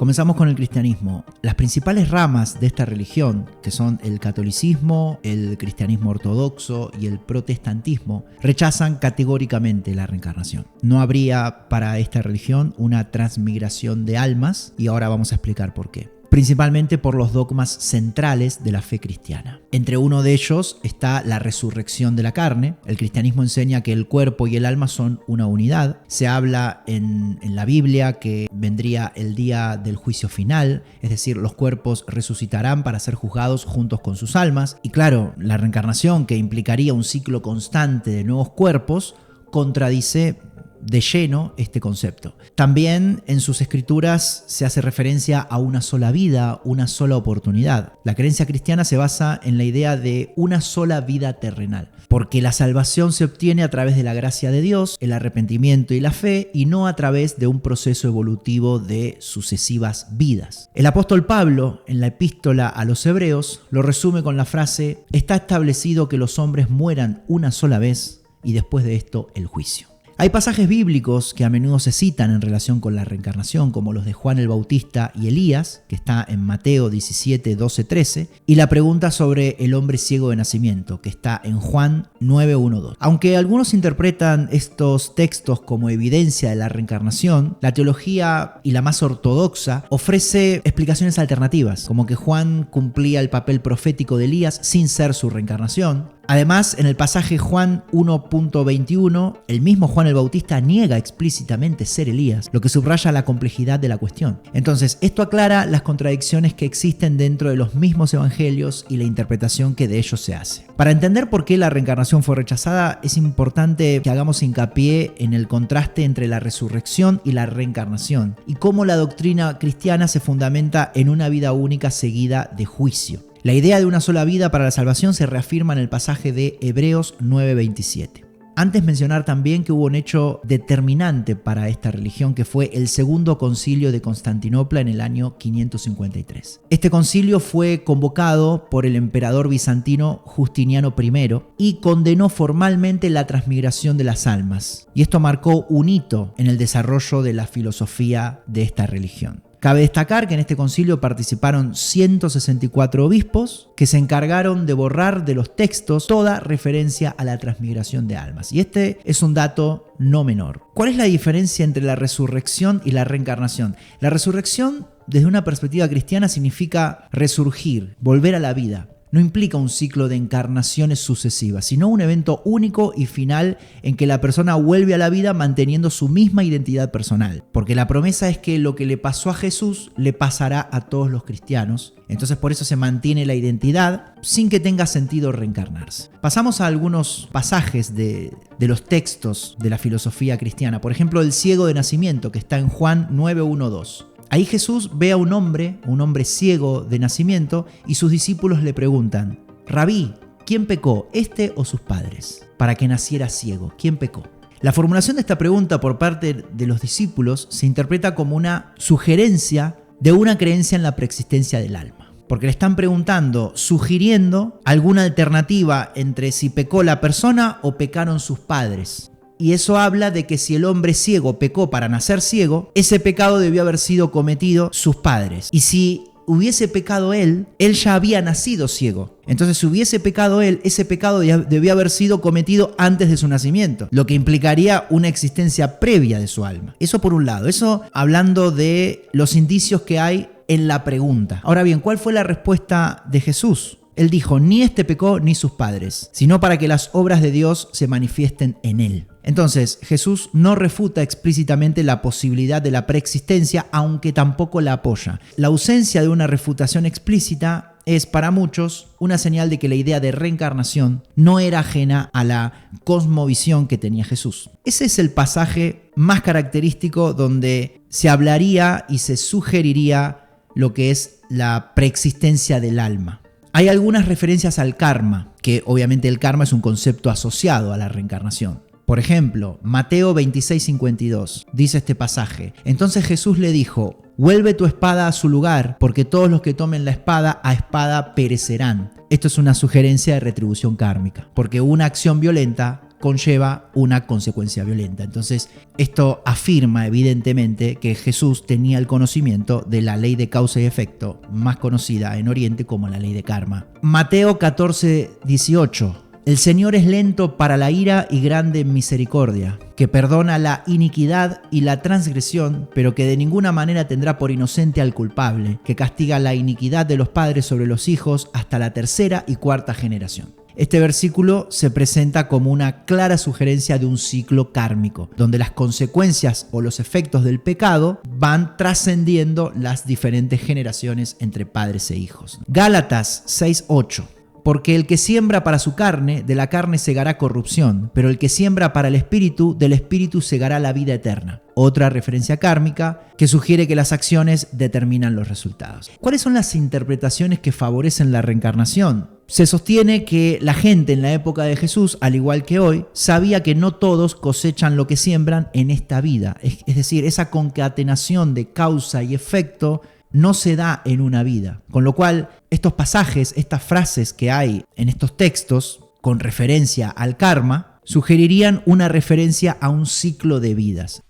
Comenzamos con el cristianismo. Las principales ramas de esta religión, que son el catolicismo, el cristianismo ortodoxo y el protestantismo, rechazan categóricamente la reencarnación. No habría para esta religión una transmigración de almas y ahora vamos a explicar por qué. Principalmente por los dogmas centrales de la fe cristiana. Entre uno de ellos está la resurrección de la carne. El cristianismo enseña que el cuerpo y el alma son una unidad. Se habla en la Biblia que vendría el día del juicio final, es decir, los cuerpos resucitarán para ser juzgados juntos con sus almas. Y claro, la reencarnación, que implicaría un ciclo constante de nuevos cuerpos, contradice de lleno este concepto. También en sus escrituras se hace referencia a una sola vida, una sola oportunidad. La creencia cristiana se basa en la idea de una sola vida terrenal, porque la salvación se obtiene a través de la gracia de Dios, el arrepentimiento y la fe, y no a través de un proceso evolutivo de sucesivas vidas. El apóstol Pablo, en la epístola a los Hebreos, lo resume con la frase: "Está establecido que los hombres mueran una sola vez y después de esto el juicio". Hay pasajes bíblicos que a menudo se citan en relación con la reencarnación, como los de Juan el Bautista y Elías, que está en Mateo 17, 12, 13, y la pregunta sobre el hombre ciego de nacimiento, que está en Juan 9, 1, 2. Aunque algunos interpretan estos textos como evidencia de la reencarnación, la teología y la más ortodoxa ofrece explicaciones alternativas, como que Juan cumplía el papel profético de Elías sin ser su reencarnación. Además, en el pasaje Juan 1.21, el mismo Juan el Bautista niega explícitamente ser Elías, lo que subraya la complejidad de la cuestión. Entonces, esto aclara las contradicciones que existen dentro de los mismos evangelios y la interpretación que de ellos se hace. Para entender por qué la reencarnación fue rechazada, es importante que hagamos hincapié en el contraste entre la resurrección y la reencarnación, y cómo la doctrina cristiana se fundamenta en una vida única seguida de juicio. La idea de una sola vida para la salvación se reafirma en el pasaje de Hebreos 9:27. Antes mencionar también que hubo un hecho determinante para esta religión, que fue el segundo concilio de Constantinopla en el año 553. Este concilio fue convocado por el emperador bizantino Justiniano I y condenó formalmente la transmigración de las almas. Y esto marcó un hito en el desarrollo de la filosofía de esta religión. Cabe destacar que en este concilio participaron 164 obispos que se encargaron de borrar de los textos toda referencia a la transmigración de almas. Y este es un dato no menor. ¿Cuál es la diferencia entre la resurrección y la reencarnación? La resurrección, desde una perspectiva cristiana, significa resurgir, volver a la vida. No implica un ciclo de encarnaciones sucesivas, sino un evento único y final en que la persona vuelve a la vida manteniendo su misma identidad personal. Porque la promesa es que lo que le pasó a Jesús le pasará a todos los cristianos. Entonces por eso se mantiene la identidad sin que tenga sentido reencarnarse. Pasamos a algunos pasajes de los textos de la filosofía cristiana. Por ejemplo, el ciego de nacimiento, que está en Juan 9, 1, 2. Ahí Jesús ve a un hombre ciego de nacimiento, y sus discípulos le preguntan: Rabí, ¿quién pecó, este o sus padres, para que naciera ciego? ¿Quién pecó? La formulación de esta pregunta por parte de los discípulos se interpreta como una sugerencia de una creencia en la preexistencia del alma. Porque le están preguntando, sugiriendo alguna alternativa entre si pecó la persona o pecaron sus padres. Y eso habla de que si el hombre ciego pecó para nacer ciego, ese pecado debió haber sido cometido sus padres. Y si hubiese pecado él ya había nacido ciego. Entonces, si hubiese pecado él, ese pecado debió haber sido cometido antes de su nacimiento, lo que implicaría una existencia previa de su alma. Eso por un lado. Eso hablando de los indicios que hay en la pregunta. Ahora bien, ¿cuál fue la respuesta de Jesús? Él dijo: ni este pecó ni sus padres, sino para que las obras de Dios se manifiesten en él. Entonces, Jesús no refuta explícitamente la posibilidad de la preexistencia, aunque tampoco la apoya. La ausencia de una refutación explícita es para muchos una señal de que la idea de reencarnación no era ajena a la cosmovisión que tenía Jesús. Ese es el pasaje más característico donde se hablaría y se sugeriría lo que es la preexistencia del alma. Hay algunas referencias al karma, que obviamente el karma es un concepto asociado a la reencarnación. Por ejemplo, Mateo 26:52 dice este pasaje: Entonces Jesús le dijo: Vuelve tu espada a su lugar, porque todos los que tomen la espada a espada perecerán. Esto es una sugerencia de retribución kármica, porque una acción violenta conlleva una consecuencia violenta. Entonces, esto afirma evidentemente que Jesús tenía el conocimiento de la ley de causa y efecto, más conocida en Oriente como la ley de karma. Mateo 14:18. El Señor es lento para la ira y grande en misericordia, que perdona la iniquidad y la transgresión, pero que de ninguna manera tendrá por inocente al culpable, que castiga la iniquidad de los padres sobre los hijos hasta la tercera y cuarta generación. Este versículo se presenta como una clara sugerencia de un ciclo kármico, donde las consecuencias o los efectos del pecado van trascendiendo las diferentes generaciones entre padres e hijos. Gálatas 6:8. Porque el que siembra para su carne, de la carne segará corrupción, pero el que siembra para el espíritu, del espíritu segará la vida eterna. Otra referencia kármica que sugiere que las acciones determinan los resultados. ¿Cuáles son las interpretaciones que favorecen la reencarnación? Se sostiene que la gente en la época de Jesús, al igual que hoy, sabía que no todos cosechan lo que siembran en esta vida. Es decir, esa concatenación de causa y efecto no se da en una vida. Con lo cual, estos pasajes, estas frases que hay en estos textos con referencia al karma, sugerirían una referencia a un ciclo de vidas.